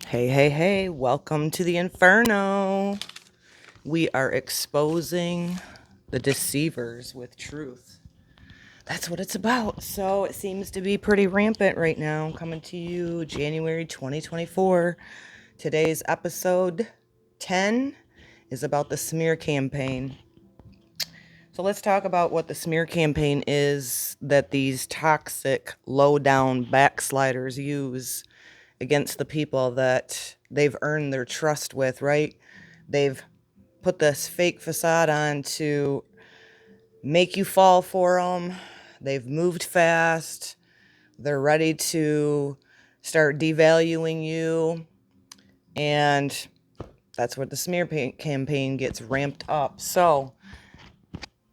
Hey, hey, hey, welcome to the Inferno. We are exposing the deceivers with truth. That's what it's about. So it seems to be pretty rampant right now. Coming to you January 2024. Today's episode 10 is about the smear campaign. So let's talk about what the smear campaign is that these toxic, low-down backsliders use against the people that they've earned their trust with, right? They've put this fake facade on to make you fall for them. They've moved fast. They're ready to start devaluing you. And that's what the smear campaign gets ramped up. So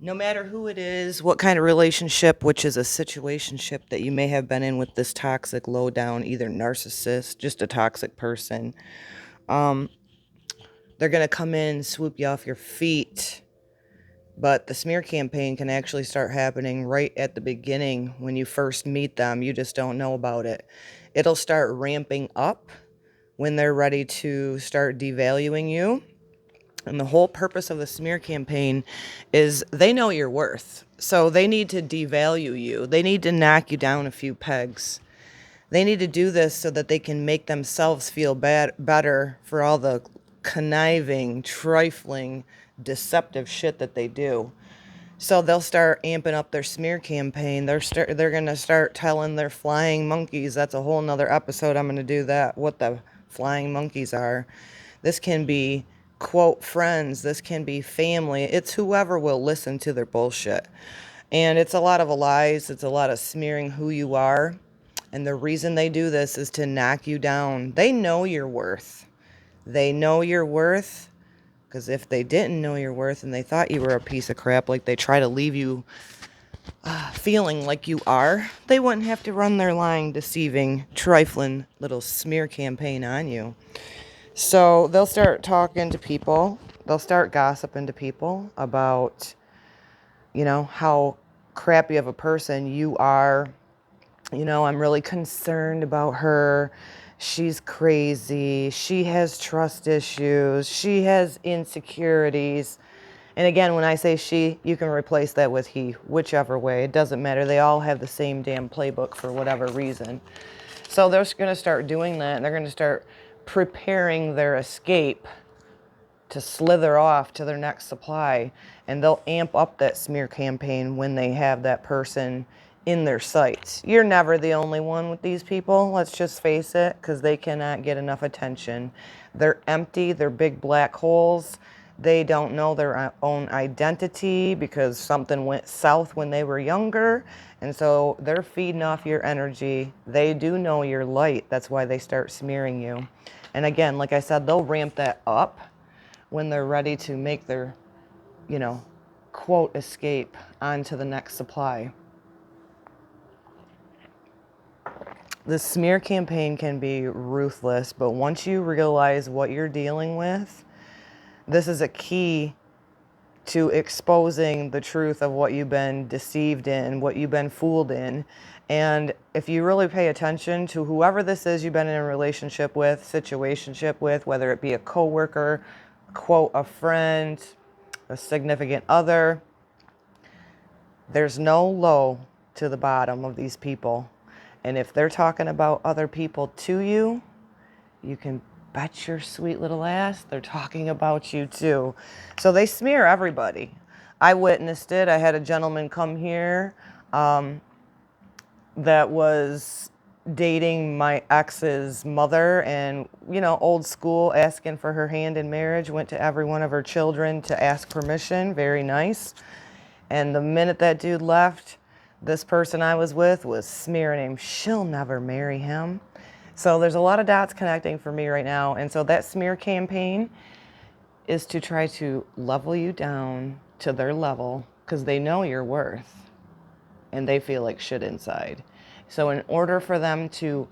no matter who it is, what kind of relationship, which is a situationship that you may have been in with this toxic, low down, either narcissist, just a toxic person, they're going to come in and swoop you off your feet. But the smear campaign can actually start happening right at the beginning when you first meet them. You just don't know about it. It'll start ramping up when they're ready to start devaluing you. And the whole purpose of the smear campaign is they know your worth. So they need to devalue you. They need to knock you down a few pegs. They need to do this so that they can make themselves feel better for all the conniving, trifling, deceptive shit that they do. So they'll start amping up their smear campaign. They're going to start telling their flying monkeys. That's a whole nother episode. I'm going to do that, what the flying monkeys are. This can be, quote, friends. This can be family. It's whoever will listen to their bullshit. And it's a lot of lies. It's a lot of smearing who you are. And the reason they do this is to knock you down. They know your worth. They know your worth. Because if they didn't know your worth and they thought you were a piece of crap, like they try to leave you feeling like you are, they wouldn't have to run their lying, deceiving, trifling little smear campaign on you. So they'll start talking to people. They'll start gossiping to people about, how crappy of a person you are. I'm really concerned about her. She's crazy. She has trust issues. She has insecurities. And again, when I say she, you can replace that with he, whichever way. It doesn't matter. They all have the same damn playbook for whatever reason. So they're going to start doing that, and they're going to start preparing their escape to slither off to their next supply. And they'll amp up that smear campaign when they have that person in their sights. You're never the only one with these people, let's just face it, because they cannot get enough attention. They're empty, they're big black holes. They don't know their own identity because something went south when they were younger. And so they're feeding off your energy. They do know your light. That's why they start smearing you. And again, like I said, they'll ramp that up when they're ready to make their, quote, escape onto the next supply. The smear campaign can be ruthless, but once you realize what you're dealing with, this is a key to exposing the truth of what you've been deceived in, what you've been fooled in. And if you really pay attention to whoever this is you've been in a relationship with, situationship with, whether it be a coworker, quote, a friend, a significant other, there's no low to the bottom of these people. And if they're talking about other people to you, you can bet your sweet little ass they're talking about you too. So they smear everybody. I witnessed it. I had a gentleman come here that was dating my ex's mother, and old school, asking for her hand in marriage. Went to every one of her children to ask permission. Very nice. And the minute that dude left, this person I was with was smearing him. She'll never marry him. So there's a lot of dots connecting for me right now. And so that smear campaign is to try to level you down to their level because they know your worth and they feel like shit inside. So in order for them to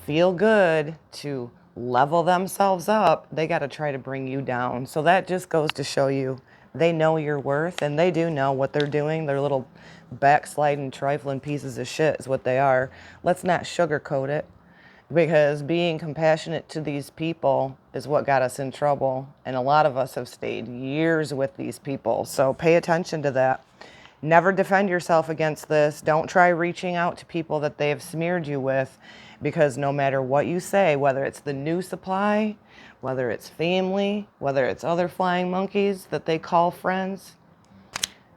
feel good, to level themselves up, they got to try to bring you down. So that just goes to show you they know your worth, and they do know what they're doing. They're little backsliding, trifling pieces of shit is what they are. Let's not sugarcoat it. because being compassionate to these people is what got us in trouble. And a lot of us have stayed years with these people. So pay attention to that. Never defend yourself against this. Don't try reaching out to people that they have smeared you with, because no matter what you say, whether it's the new supply, whether it's family, whether it's other flying monkeys that they call friends,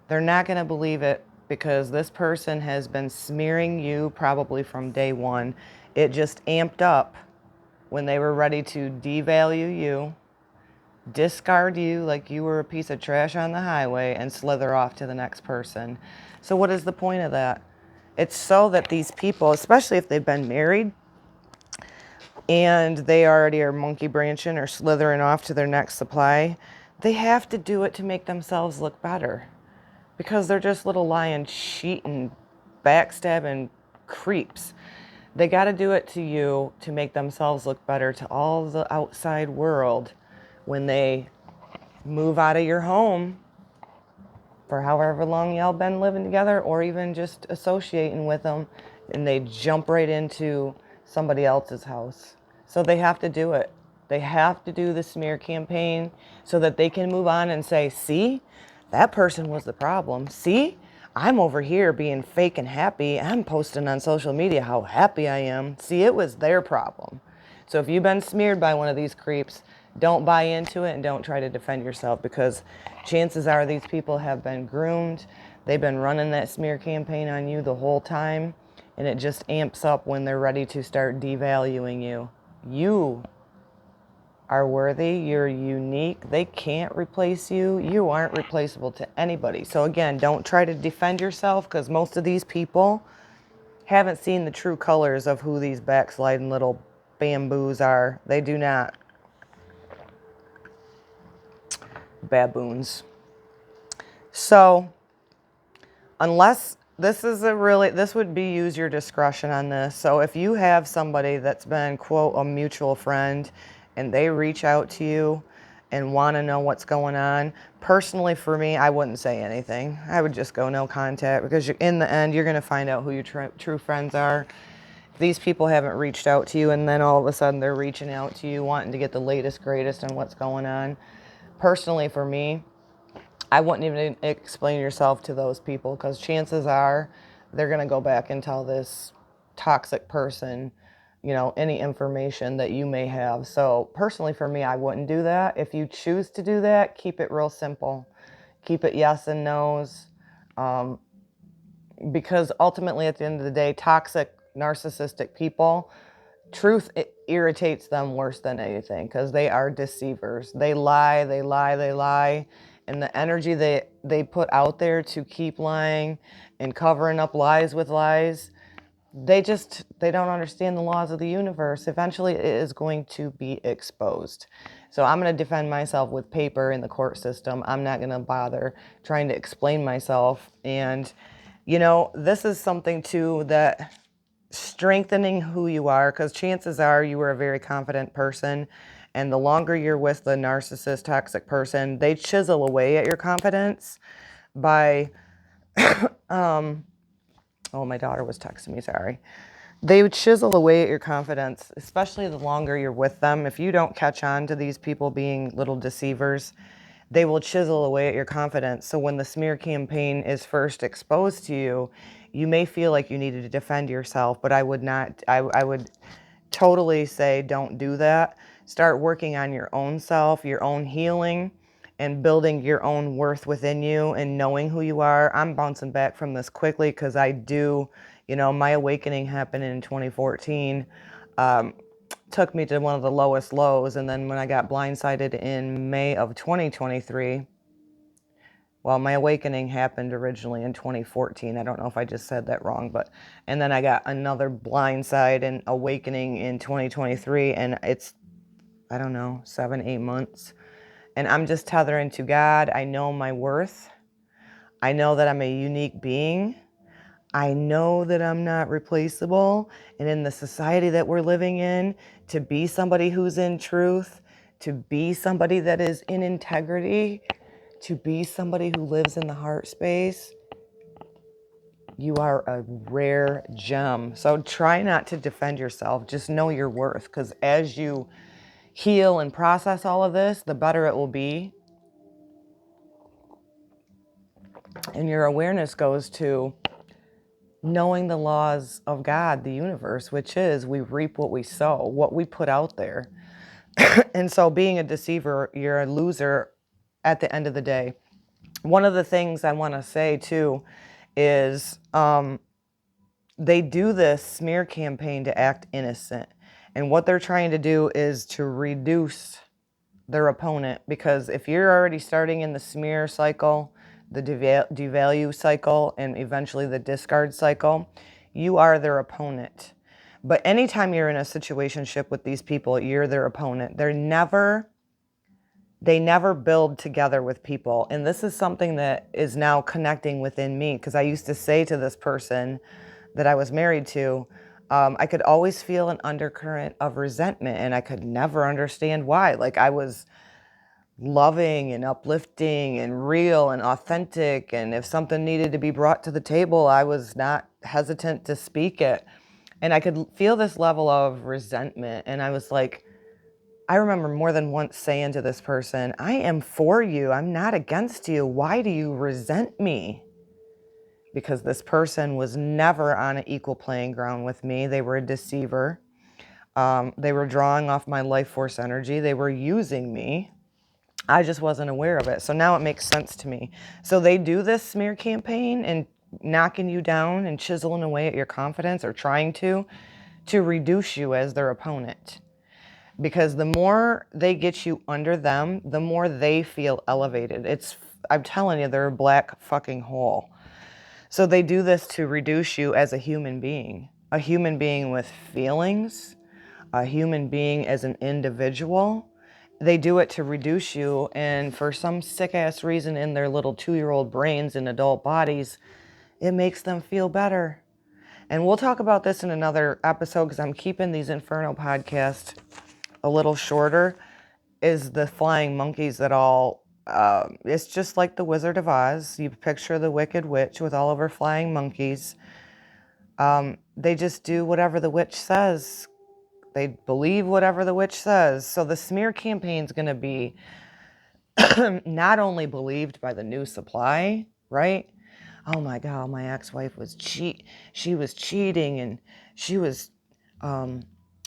they're not going to believe it, because this person has been smearing you probably from day one. It just amped up when they were ready to devalue you, discard you like you were a piece of trash on the highway, and slither off to the next person. So what is the point of that? It's so that these people, especially if they've been married and they already are monkey branching or slithering off to their next supply, they have to do it to make themselves look better, because they're just little lying, cheating, backstabbing creeps. They got to do it to you to make themselves look better to all the outside world when they move out of your home for however long y'all been living together, or even just associating with them, and they jump right into somebody else's house. So they have to do it. They have to do the smear campaign so that they can move on and say, see, that person was the problem. See, I'm over here being fake and happy. I'm posting on social media how happy I am. See, it was their problem. So if you've been smeared by one of these creeps, don't buy into it and don't try to defend yourself, because chances are these people have been groomed. They've been running that smear campaign on you the whole time, and it just amps up when they're ready to start devaluing you. You are worthy. You're unique. They can't replace you. You aren't replaceable to anybody. So again, don't try to defend yourself, because most of these people haven't seen the true colors of who these backsliding little bamboos are. They do not. Baboons. So unless this would be use your discretion on this. So if you have somebody that's been, quote, a mutual friend, and they reach out to you and want to know what's going on, personally for me, I wouldn't say anything. I would just go no contact, because in the end, you're going to find out who your true friends are. If these people haven't reached out to you, and then all of a sudden they're reaching out to you wanting to get the latest, greatest on what's going on, personally for me, I wouldn't even explain yourself to those people, because chances are they're going to go back and tell this toxic person, any information that you may have. So personally for me, I wouldn't do that. If you choose to do that, keep it real simple. Keep it yes and no's. Because ultimately at the end of the day, toxic, narcissistic people, truth, it irritates them worse than anything, because they are deceivers. They lie, they lie, they lie. And the energy they put out there to keep lying and covering up lies with lies, they don't understand the laws of the universe. Eventually it is going to be exposed. So I'm going to defend myself with paper in the court system. I'm not going to bother trying to explain myself. And this is something too, that strengthening who you are, because chances are you were a very confident person, and the longer you're with the narcissist, toxic person, they chisel away at your confidence by oh, my daughter was texting me, sorry. They would chisel away at your confidence, especially the longer you're with them. If you don't catch on to these people being little deceivers, they will chisel away at your confidence. So when the smear campaign is first exposed to you, you may feel like you needed to defend yourself, but I would not. I would totally say don't do that. Start working on your own self, your own healing, and building your own worth within you and knowing who you are. I'm bouncing back from this quickly, because I do, my awakening happened in 2014. Took me to one of the lowest lows. And then when I got blindsided in May of 2023, well, my awakening happened originally in 2014. I don't know if I just said that wrong, and then I got another blindside and awakening in 2023, and it's, I don't know, 7-8 months. And I'm just tethering to God. I know my worth. I know that I'm a unique being. I know that I'm not replaceable. And in the society that we're living in, to be somebody who's in truth, to be somebody that is in integrity, to be somebody who lives in the heart space, You are a rare gem. So try not to defend yourself. Just know your worth, because as you heal and process all of this, the better it will be. And your awareness goes to knowing the laws of God, the universe, which is we reap what we sow, what we put out there. And so being a deceiver, you're a loser at the end of the day. One of the things I want to say too is they do this smear campaign to act innocent. And what they're trying to do is to reduce their opponent, because if you're already starting in the smear cycle, the devalue cycle, and eventually the discard cycle, you are their opponent. But anytime you're in a situationship with these people, you're their opponent. They never build together with people. And this is something that is now connecting within me, because I used to say to this person that I was married to, I could always feel an undercurrent of resentment, and I could never understand why. Like, I was loving and uplifting and real and authentic, and if something needed to be brought to the table, I was not hesitant to speak it. And I could feel this level of resentment, and I was like, I remember more than once saying to this person, I am for you, I'm not against you, why do you resent me? Because this person was never on an equal playing ground with me. They were a deceiver. They were drawing off my life force energy. They were using me. I just wasn't aware of it. So now it makes sense to me. So they do this smear campaign and knocking you down and chiseling away at your confidence, or trying to reduce you as their opponent. Because the more they get you under them, the more they feel elevated. I'm telling you, they're a black fucking hole. So they do this to reduce you as a human being with feelings, a human being as an individual. They do it to reduce you, and for some sick-ass reason in their little 2-year-old brains and adult bodies, it makes them feel better. And we'll talk about this in another episode, because I'm keeping these Inferno podcasts a little shorter, is the flying monkeys that all... it's just like the Wizard of Oz. You picture the Wicked Witch with all of her flying monkeys. They just do whatever the witch says. They believe whatever the witch says. So the smear campaign is going to be not only believed by the new supply, right? Oh my God, my ex-wife was she was cheating, and she was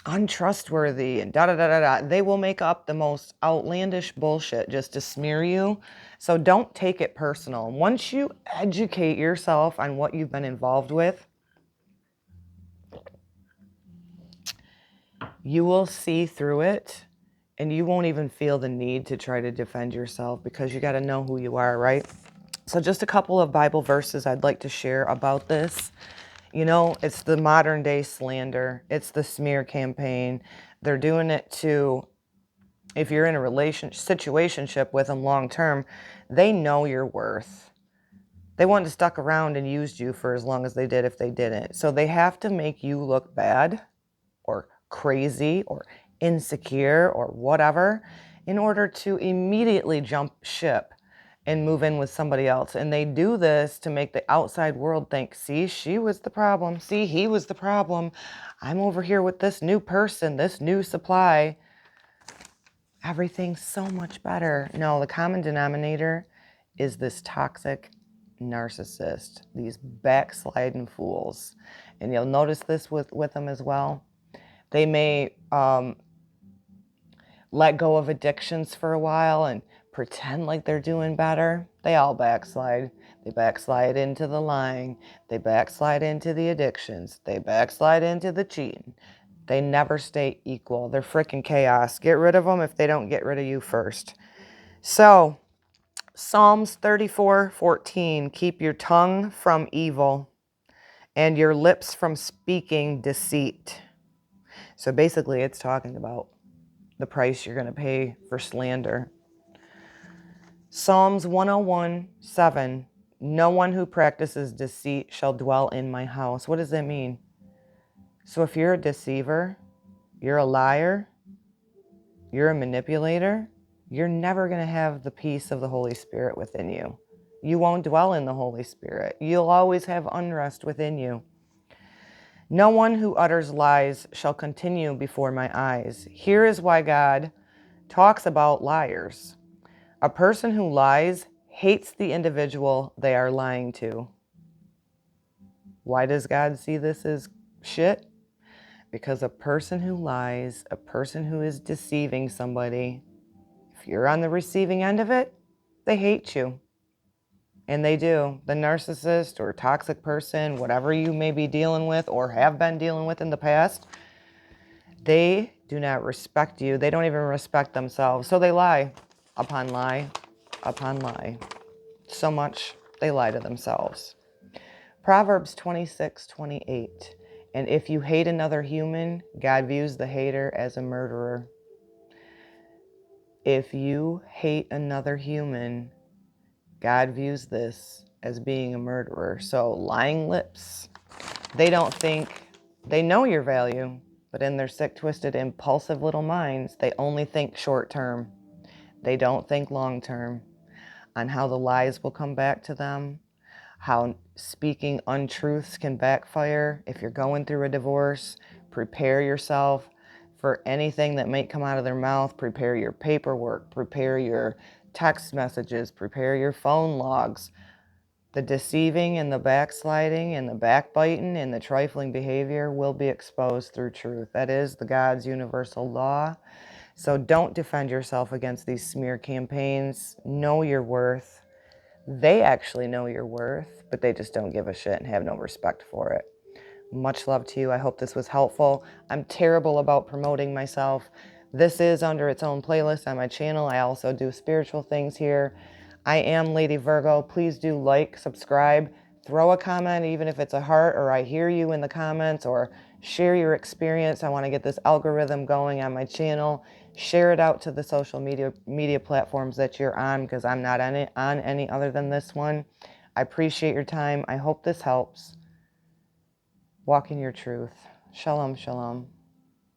untrustworthy, and da-da-da-da-da. They will make up the most outlandish bullshit just to smear you. So don't take it personal. Once you educate yourself on what you've been involved with, you will see through it, and you won't even feel the need to try to defend yourself, because you got to know who you are, right? So just a couple of Bible verses I'd like to share about this. You know, it's the modern day slander. It's the smear campaign. They're doing it to, if you're in a situationship with them long term, they know your worth. They wouldn't have stuck around and used you for as long as they did if they didn't. So they have to make you look bad or crazy or insecure or whatever in order to immediately jump ship and move in with somebody else. And they do this to make the outside world think, see, she was the problem. See, he was the problem. I'm over here with this new person, this new supply. Everything's so much better. No, the common denominator is this toxic narcissist, these backsliding fools. And you'll notice this with them as well. They may let go of addictions for a while and pretend like they're doing better. They all backslide. They backslide into the lying. They backslide into the addictions. They backslide into the cheating. They never stay equal. They're freaking chaos. Get rid of them if they don't get rid of you first. So, Psalms 34:14, keep your tongue from evil and your lips from speaking deceit. So basically it's talking about the price you're going to pay for slander. Psalms 101:7, no one who practices deceit shall dwell in my house. What does that mean? So if you're a deceiver, you're a liar, you're a manipulator, you're never going to have the peace of the Holy Spirit within you. You won't dwell in the Holy Spirit. You'll always have unrest within you. No one who utters lies shall continue before my eyes. Here is why God talks about liars. A person who lies hates the individual they are lying to. Why does God see this as shit? Because a person who lies, a person who is deceiving somebody, if you're on the receiving end of it, they hate you. And they do. The narcissist or toxic person, whatever you may be dealing with or have been dealing with in the past, they do not respect you. They don't even respect themselves. So they lie upon lie upon lie. So much they lie to themselves. Proverbs 26:28. And if you hate another human, God views the hater as a murderer. If you hate another human, God views this as being a murderer. So lying lips, they don't think, they know your value, but in their sick, twisted, impulsive little minds, they only think short term. They don't think long term on how the lies will come back to them, how speaking untruths can backfire. If you're going through a divorce, prepare yourself for anything that might come out of their mouth. Prepare your paperwork, prepare your text messages, prepare your phone logs. The deceiving and the backsliding and the backbiting and the trifling behavior will be exposed through truth. That is the God's universal law. So don't defend yourself against these smear campaigns. Know your worth. They actually know your worth, but they just don't give a shit and have no respect for it. Much love to you. I hope this was helpful. I'm terrible about promoting myself. This is under its own playlist on my channel. I also do spiritual things here. I am Lady Virgo. Please do like, subscribe, throw a comment, even if it's a heart or I hear you in the comments, or share your experience. I want to get this algorithm going on my channel. Share it out to the social media platforms that you're on, because I'm not on any other than this one. I appreciate your time. I hope this helps. Walk in your truth. Shalom, shalom.